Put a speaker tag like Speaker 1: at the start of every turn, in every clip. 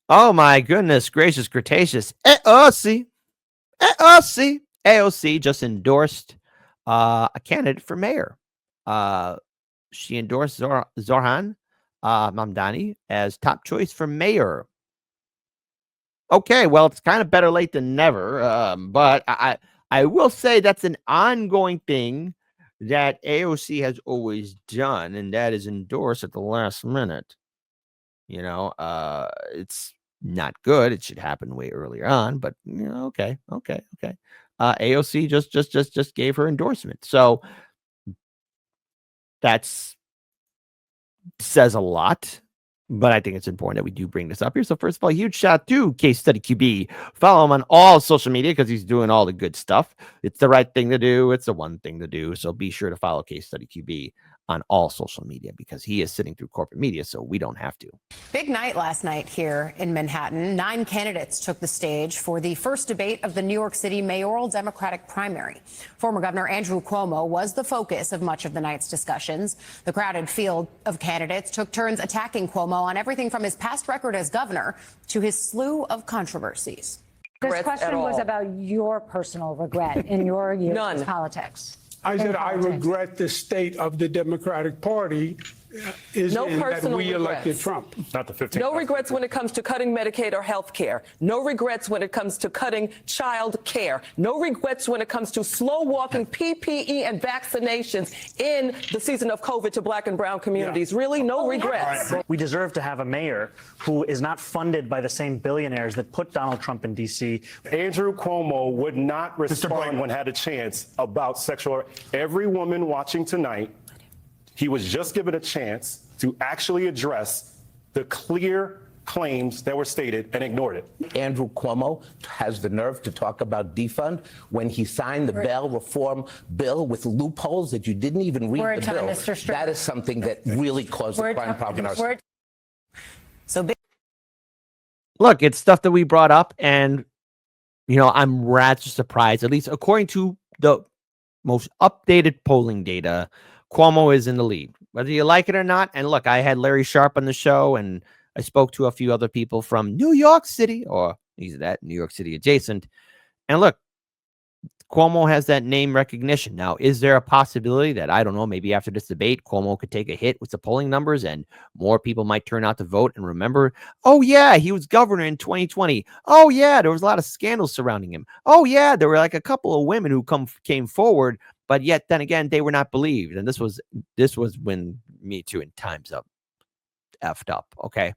Speaker 1: Oh my goodness gracious, cretaceous. AOC, AOC just endorsed a candidate for mayor. She endorsed Zohran Mamdani as top choice for mayor. Okay, well, it's kind of better late than never, but I will say that's an ongoing thing that AOC has always done, and that is endorse at the last minute. It's not good. It should happen way earlier on, but okay. AOC just gave her endorsement, so that's says a lot. But I think it's important that we do bring this up here. So first of all, huge shout out to Case Study QB. Follow him on all social media because he's doing all the good stuff. It's the right thing to do. It's the one thing to do. So be sure to follow Case Study QB on all social media because he is sitting through corporate media, so we don't have to.
Speaker 2: Big night last night here in Manhattan. 9 candidates took the stage for the first debate of the New York City mayoral Democratic primary. Former Governor Andrew Cuomo was the focus of much of the night's discussions. The crowded field of candidates took turns attacking Cuomo on everything from his past record as governor to his slew of controversies.
Speaker 3: This question was about your personal regret in your years in politics.
Speaker 4: I said I regret the state of the Democratic Party is
Speaker 5: No
Speaker 4: in that
Speaker 5: personal
Speaker 4: we elected
Speaker 5: regrets.
Speaker 4: Trump.
Speaker 6: Not the 15.
Speaker 5: No regrets when it comes to cutting Medicaid or health care. No regrets when it comes to cutting child care. No regrets when it comes to slow walking PPE and vaccinations in the season of COVID to black and brown communities. Really, no regrets.
Speaker 7: We deserve to have a mayor who is not funded by the same billionaires that put Donald Trump in D.C.
Speaker 6: Andrew Cuomo would not respond when had a chance about sexual. Every woman watching tonight, he was just given a chance to actually address the clear claims that were stated and ignored it.
Speaker 8: Andrew Cuomo has the nerve to talk about defund when he signed the bail reform bill with loopholes that you didn't even read the bill. That is something that really caused the crime problem in our state.
Speaker 1: Look, it's stuff that we brought up, and I'm rather surprised, at least according to the most updated polling data, Cuomo is in the lead, whether you like it or not. And look, I had Larry Sharp on the show, and I spoke to a few other people from New York City, or he's that New York City adjacent. And look, Cuomo has that name recognition. Now, is there a possibility that, I don't know, maybe after this debate, Cuomo could take a hit with the polling numbers and more people might turn out to vote and remember, oh, yeah, he was governor in 2020. Oh, yeah, there was a lot of scandals surrounding him. Oh, yeah, there were like a couple of women who came forward, but yet then again, they were not believed. And this was when Me Too and Time's Up effed up. Okay.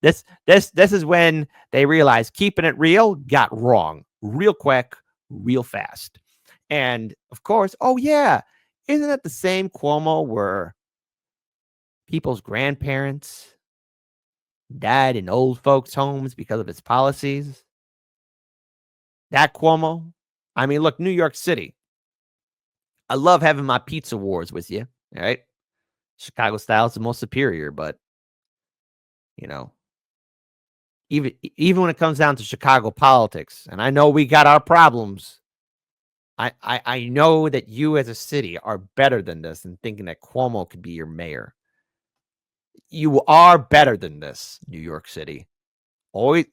Speaker 1: This is when they realized keeping it real got wrong real quick, real fast. And of course, oh yeah, isn't that the same Cuomo where people's grandparents died in old folks' homes because of his policies? That Cuomo? I mean, look, New York City. I love having my pizza wars with you, all right? Chicago style is the most superior, but even when it comes down to Chicago politics, and I know we got our problems, I know that you as a city are better than this and thinking that Cuomo could be your mayor. You are better than this, New York City. Always,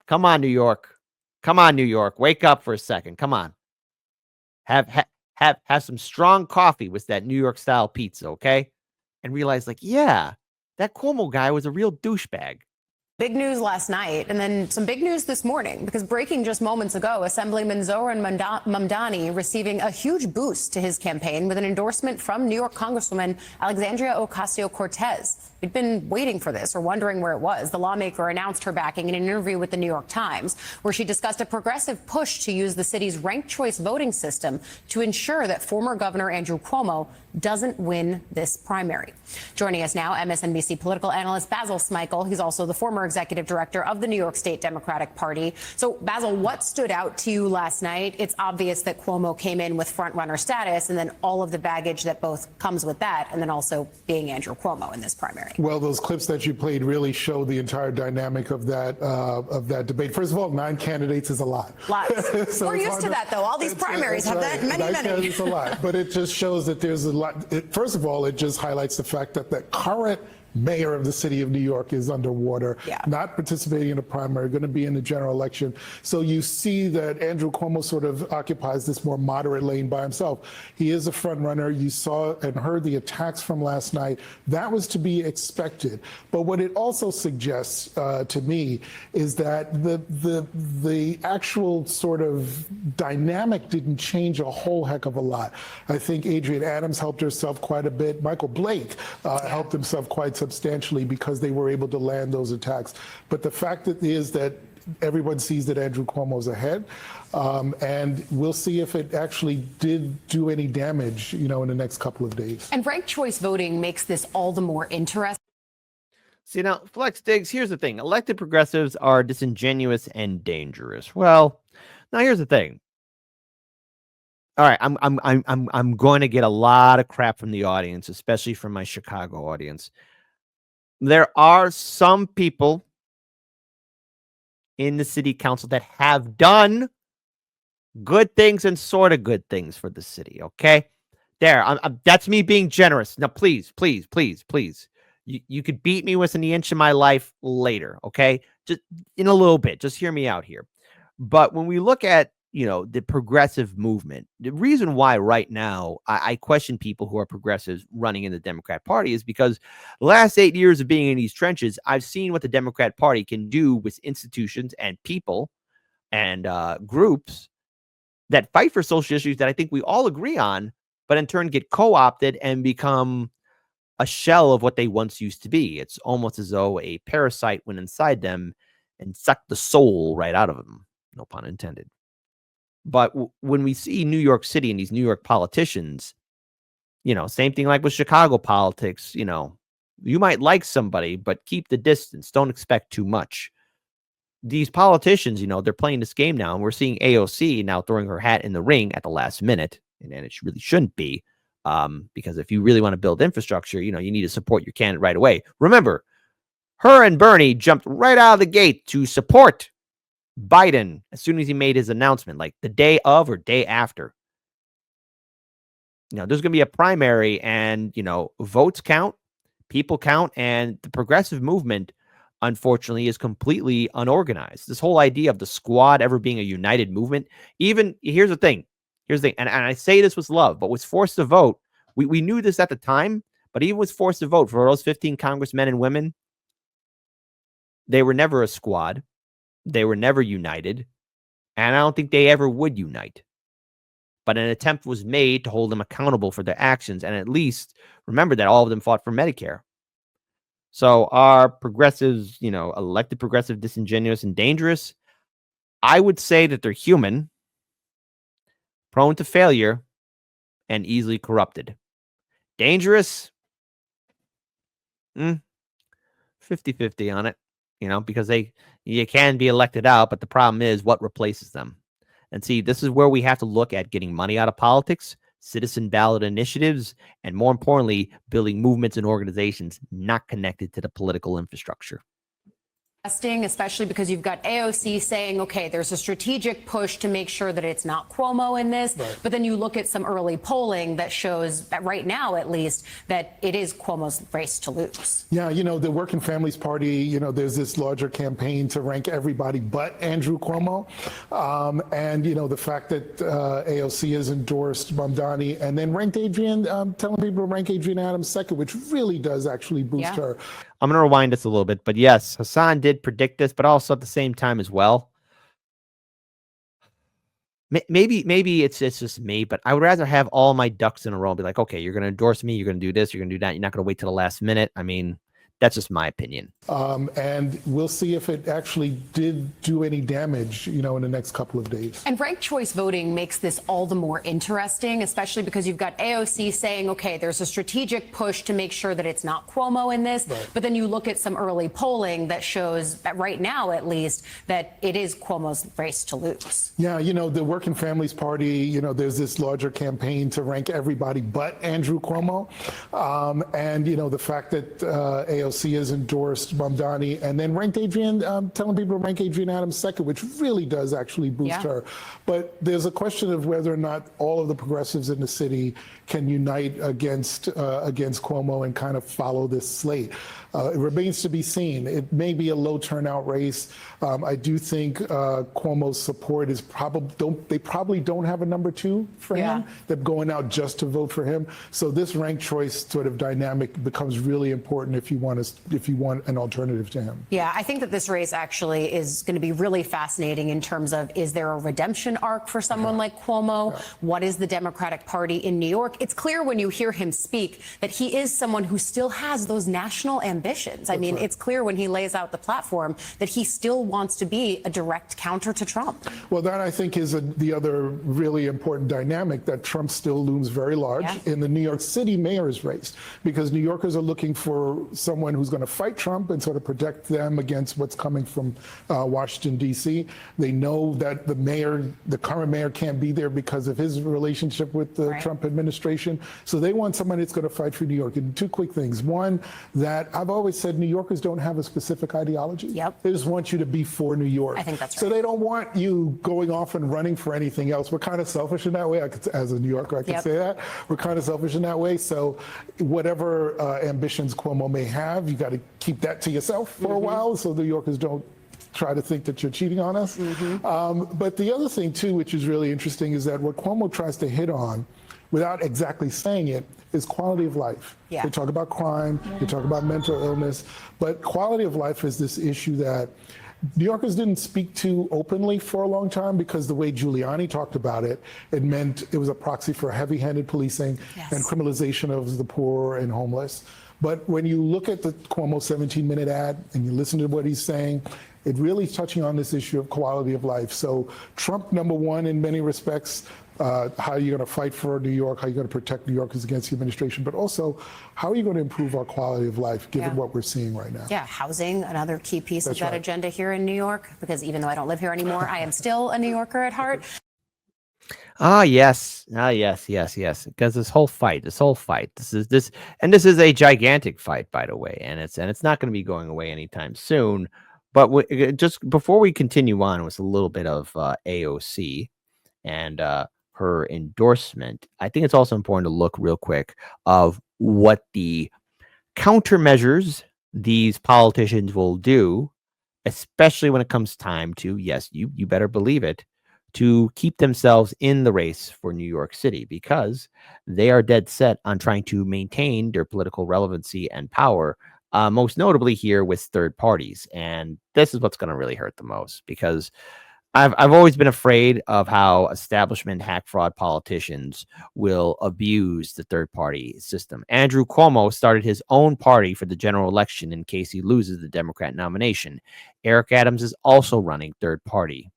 Speaker 1: come on, New York. Come on, New York. Wake up for a second. Come on. Have some strong coffee with that New York style pizza, okay? And realize, like, yeah, that Cuomo guy was a real douchebag.
Speaker 2: Big news last night, and then some big news this morning, because breaking just moments ago, Assemblyman Zohran Mamdani receiving a huge boost to his campaign with an endorsement from New York Congresswoman Alexandria Ocasio-Cortez. We'd been waiting for this or wondering where it was. The lawmaker announced her backing in an interview with the New York Times, where she discussed a progressive push to use the city's ranked choice voting system to ensure that former Governor Andrew Cuomo doesn't win this primary. Joining us now, MSNBC political analyst Basil Smikle. He's also the former executive director of the New York State Democratic Party. So, Basil, what stood out to you last night? It's obvious that Cuomo came in with front-runner status and then all of the baggage that both comes with that, and then also being Andrew Cuomo in this primary.
Speaker 9: Well, those clips that you played really show the entire dynamic of that debate. First of all, 9 candidates is a lot.
Speaker 2: Lots. So we're used to that, though. All these primaries have that many.
Speaker 9: 9 candidates is a lot, but it just shows that there's a lot. First of all, it just highlights the fact that the current mayor of the city of New York is underwater,
Speaker 2: Yeah.
Speaker 9: not participating in a primary, going to be in the general election. So you see that Andrew Cuomo sort of occupies this more moderate lane by himself. He is a front runner. You saw and heard the attacks from last night. That was to be expected. But what it also suggests to me is that the actual sort of dynamic didn't change a whole heck of a lot. I think Adrienne Adams helped herself quite a bit. Michael Blake helped himself quite substantially because they were able to land those attacks. But the fact is that everyone sees that Andrew Cuomo's ahead, and we'll see if it actually did do any damage, in the next couple of days.
Speaker 2: And ranked choice voting makes this all the more interesting.
Speaker 1: See, now, Flex Diggs, here's the thing. Elected progressives are disingenuous and dangerous. Well, now here's the thing. All right, I'm going to get a lot of crap from the audience, especially from my Chicago audience. There are some people in the city council that have done good things and sort of good things for the city, okay? There, that's me being generous. Now, please, please, please, please. You could beat me with an inch of my life later, okay? Just in a little bit. Just hear me out here. But when we look at the progressive movement, the reason why right now I question people who are progressives running in the Democrat Party is because the last 8 years of being in these trenches, I've seen what the Democrat Party can do with institutions and people and groups that fight for social issues that I think we all agree on, but in turn get co-opted and become a shell of what they once used to be. It's almost as though a parasite went inside them and sucked the soul right out of them. No pun intended. But when we see New York City and these New York politicians, same thing like with Chicago politics, you might like somebody, but keep the distance. Don't expect too much. These politicians, they're playing this game now, and we're seeing AOC now throwing her hat in the ring at the last minute, and it really shouldn't be, because if you really want to build infrastructure, you need to support your candidate right away. Remember, her and Bernie jumped right out of the gate to support Biden as soon as he made his announcement, like the day of or day after. There's going to be a primary, and votes count, people count, and the progressive movement, unfortunately, is completely unorganized. This whole idea of the squad ever being a united movement, even here's the thing, and I say this with love, but was forced to vote. We knew this at the time, but even was forced to vote for those 15 congressmen and women. They were never a squad. They were never united, and I don't think they ever would unite. But an attempt was made to hold them accountable for their actions, and at least remember that all of them fought for Medicare. So are progressives, elected progressive, disingenuous and dangerous? I would say that they're human, prone to failure, and easily corrupted. Dangerous? 50-50 on it. Because you can be elected out, but the problem is what replaces them. And see, this is where we have to look at getting money out of politics, citizen ballot initiatives, and more importantly, building movements and organizations not connected to the political infrastructure.
Speaker 2: Especially because you've got AOC saying, okay, there's a strategic push to make sure that it's not Cuomo in this. Right. But then you look at some early polling that shows that right now, at least, that it is Cuomo's race to lose. Yeah,
Speaker 9: the Working Families Party, there's this larger campaign to rank everybody but Andrew Cuomo. And, the fact that AOC has endorsed Mamdani and then ranked Adrienne, telling people to rank Adrienne Adams second, which really does actually boost her.
Speaker 1: I'm going to rewind this a little bit, but yes, Hassan did predict this, but also at the same time as well. Maybe it's just me, but I would rather have all my ducks in a row and be like, okay, you're going to endorse me, you're going to do this, you're going to do that. You're not going to wait till the last minute. I mean, that's just my opinion.
Speaker 9: And we'll see if it actually did do any damage, in the next couple of days.
Speaker 2: And ranked choice voting makes this all the more interesting, especially because you've got AOC saying, okay, there's a strategic push to make sure that it's not Cuomo in this. Right. But then you look at some early polling that shows that right now, at least, that it is Cuomo's race to lose.
Speaker 9: Yeah, the Working Families Party, there's this larger campaign to rank everybody but Andrew Cuomo. And, the fact that AOC AOC has endorsed Mamdani, and then ranked Adrienne, telling people to rank Adrienne Adams second, which really does actually boost her. But there's a question of whether or not all of the progressives in the city can unite against Cuomo and kind of follow this slate. It remains to be seen. It may be a low turnout race. I do think Cuomo's support is probably don't have a number two for him. They're going out just to vote for him. So this ranked choice sort of dynamic becomes really important if you want an alternative to him.
Speaker 2: Yeah, I think that this race actually is going to be really fascinating in terms of, is there a redemption arc for someone like Cuomo? What is the Democratic Party in New York? It's clear when you hear him speak that he is someone who still has those national ambitions. I mean, it's clear when he lays out the platform that he still wants to be a direct counter to Trump.
Speaker 9: Well, that I think is the other really important dynamic, that Trump still looms very large in the New York City mayor's race, because New Yorkers are looking for someone who's going to fight Trump and sort of protect them against what's coming from Washington, D.C. They know that the current mayor can't be there because of his relationship with the Trump administration. So they want someone that's going to fight for New York. And two quick things. One, that I've always said New Yorkers don't have a specific ideology. They just want you to be for New York.
Speaker 2: I think that's right.
Speaker 9: So they don't want you going off and running for anything else. We're kind of selfish in that way. As a New Yorker, I can say that. We're kind of selfish in that way. So whatever ambitions Cuomo may have, you got to keep that to yourself for a while, so New Yorkers don't try to think that you're cheating on us. But the other thing, too, which is really interesting, is that what Cuomo tries to hit on, without exactly saying it, is quality of life. They talk about crime, they talk about mental illness, but quality of life is this issue that New Yorkers didn't speak to openly for a long time, because the way Giuliani talked about it, it meant it was a proxy for heavy-handed policing and criminalization of the poor and homeless. But when you look at the Cuomo 17-minute ad and you listen to what he's saying, it really is touching on this issue of quality of life. So Trump, number one in many respects, how are you going to fight for New York? How are you going to protect New Yorkers against the administration? But also, how are you going to improve our quality of life, given what we're seeing right now?
Speaker 2: Yeah, housing, another key piece of that agenda here in New York, because even though I don't live here anymore, I am still a New Yorker at heart.
Speaker 1: Yes. Because this whole fight, this is a gigantic fight, by the way, and it's not going to be going away anytime soon. But just before we continue on with a little bit of AOC and her endorsement, I think it's also important to look real quick of what the countermeasures these politicians will do, especially when it comes time to, yes, you better believe it, to keep themselves in the race for New York City, because they are dead set on trying to maintain their political relevancy and power, most notably here with third parties. And this is what's going to really hurt the most, because I've always been afraid of how establishment hack fraud politicians will abuse the third party system. Andrew Cuomo started his own party for the general election in case he loses the Democrat nomination. Eric Adams is also running third party.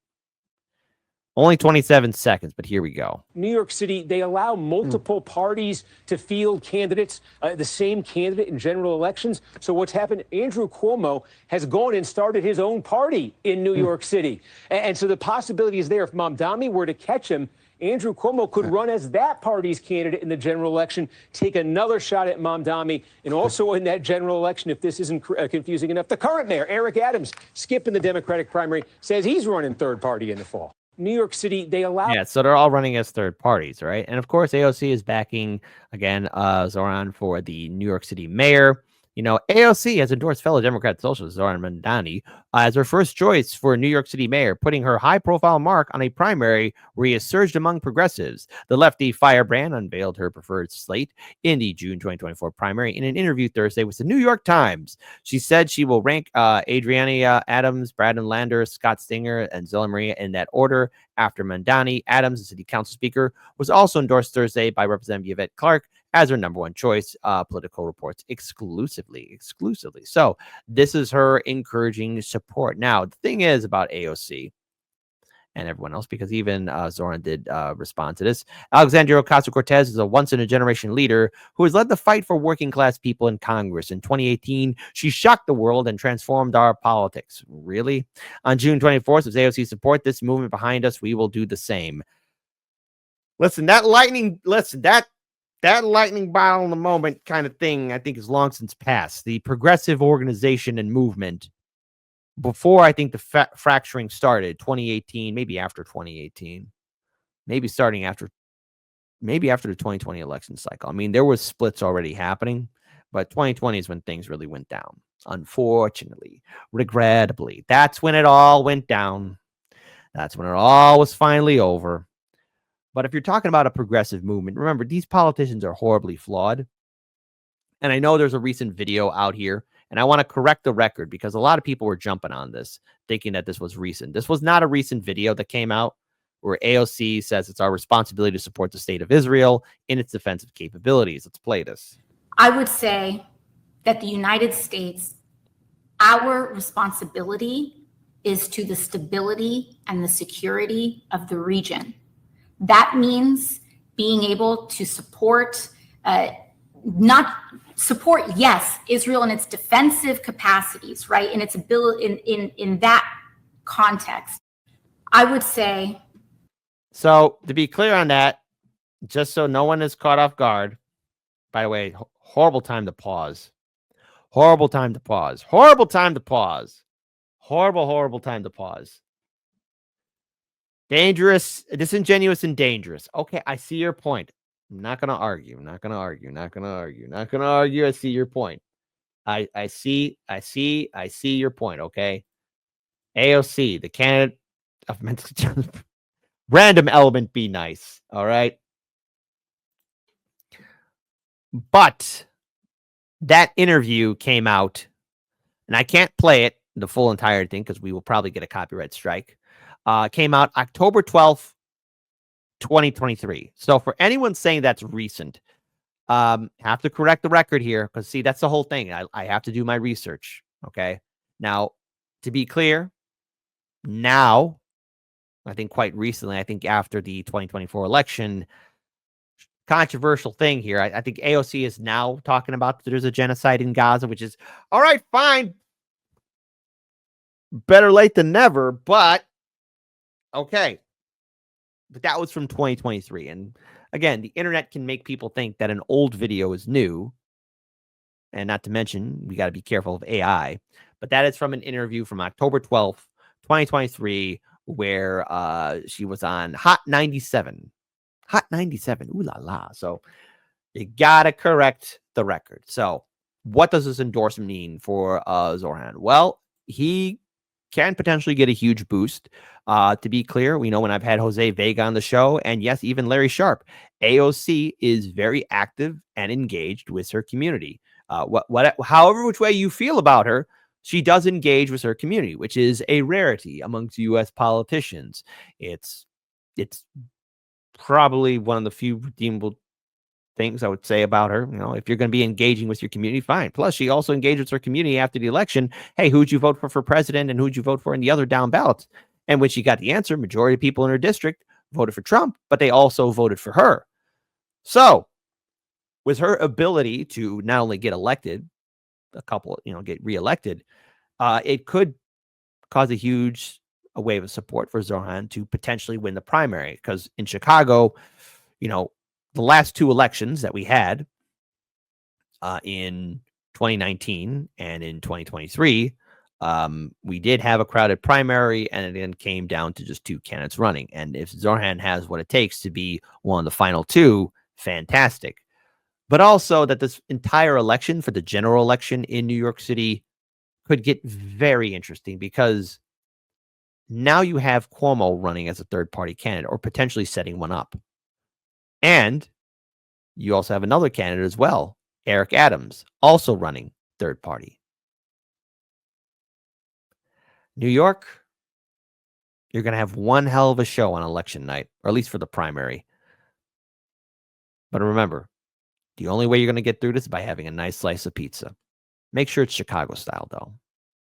Speaker 1: Only 27 seconds, but here we go.
Speaker 10: New York City, they allow multiple parties to field candidates, the same candidate in general elections. So what's happened, Andrew Cuomo has gone and started his own party in New York City. And so the possibility is there, if Mamdani were to catch him, Andrew Cuomo could run as that party's candidate in the general election, take another shot at Mamdani, and also in that general election, if this isn't confusing enough, the current mayor, Eric Adams, skipping the Democratic primary, says he's running third party in the fall. New York City, they allow...
Speaker 1: Yeah, so they're all running as third parties, right? And of course, AOC is backing, again, Zohran for the New York City mayor. You know, AOC has endorsed fellow Democrat socialist Zohran Mamdani as her first choice for New York City mayor, putting her high-profile mark on a primary where he has surged among progressives. The lefty firebrand unveiled her preferred slate in the June 2024 primary in an interview Thursday with the New York Times. She said she will rank Adrienne Adams, Brandon Lander, Scott Stinger, and Zola Maria in that order after Mamdani. Adams, the city council speaker, was also endorsed Thursday by Representative Yvette Clarke as her number one choice, Political reports exclusively. So this is her encouraging support. Now, the thing is about AOC and everyone else, because even Zohran did respond to this. Alexandria Ocasio-Cortez is a once-in-a-generation leader who has led the fight for working-class people in Congress. In 2018, she shocked the world and transformed our politics. Really? On June 24th, as AOC support this movement behind us, we will do the same. Listen, that that lightning bottle in the moment kind of thing, I think, is long since past. The progressive organization and movement, before I think the fracturing started, 2018, maybe after 2018, maybe starting after, maybe after the 2020 election cycle. I mean, there was splits already happening, but 2020 is when things really went down. Unfortunately, regrettably, that's when it all went down. That's when it all was finally over. But if you're talking about a progressive movement, remember, these politicians are horribly flawed. And I know there's a recent video out here, and I want to correct the record because a lot of people were jumping on this, thinking that this was recent. This was not a recent video that came out where AOC says it's our responsibility to support the state of Israel in its defensive capabilities. Let's play this.
Speaker 11: I would say that the United States, our responsibility is to the stability and the security of the region. That means being able to support, not support, yes, Israel in its defensive capacities, right? In its ability, in that context, I would say.
Speaker 1: So to be clear on that, just so no one is caught off guard, by the way, horrible time to pause. Horrible time to pause. Horrible time to pause. Horrible time to pause. Dangerous, disingenuous, and dangerous. Okay, I see your point. I'm not going to argue. Not going to argue. I see your point. I see your point, okay? AOC, the candidate of mental random element, be nice, all right? But that interview came out, and I can't play it, the full entire thing, because we will probably get a copyright strike. Came out October 12th, 2023. So for anyone saying that's recent, have to correct the record here, because see, that's the whole thing. I have to do my research, okay? Now, to be clear, now, I think quite recently, I think after the 2024 election, controversial thing here. I think AOC is now talking about that there's a genocide in Gaza, which is, all right, fine. Better late than never, but okay. But that was from 2023. And again, the internet can make people think that an old video is new. And not to mention, we got to be careful of AI. But that is from an interview from October 12th, 2023, where she was on Hot 97. Hot 97. Ooh la la. So you got to correct the record. So what does this endorsement mean for Zohran? Well, he can potentially get a huge boost. To be clear, we know when I've had Jose Vega on the show, and yes, even Larry Sharp, AOC is very active and engaged with her community. However, which way you feel about her, she does engage with her community, which is a rarity amongst U.S. politicians. It's probably one of the few redeemable things I would say about her. You know, if you're going to be engaging with your community, fine. Plus, she also engaged with her community after the election. Hey, who'd you vote for president, and who'd you vote for in the other down ballots? And when she got the answer, majority of people in her district voted for Trump, but they also voted for her. So with her ability to not only get elected, get reelected, it could cause a huge wave of support for Zohran to potentially win the primary. Because in Chicago, the last two elections that we had in 2019 and in 2023, we did have a crowded primary, and it then came down to just two candidates running. And if Zohran has what it takes to be one of the final two, fantastic. But also that this entire election for the general election in New York City could get very interesting, because now you have Cuomo running as a third-party candidate, or potentially setting one up. And you also have another candidate as well, Eric Adams, also running third party. New York, you're going to have one hell of a show on election night, or at least for the primary. But remember, the only way you're going to get through this is by having a nice slice of pizza. Make sure it's Chicago style, though.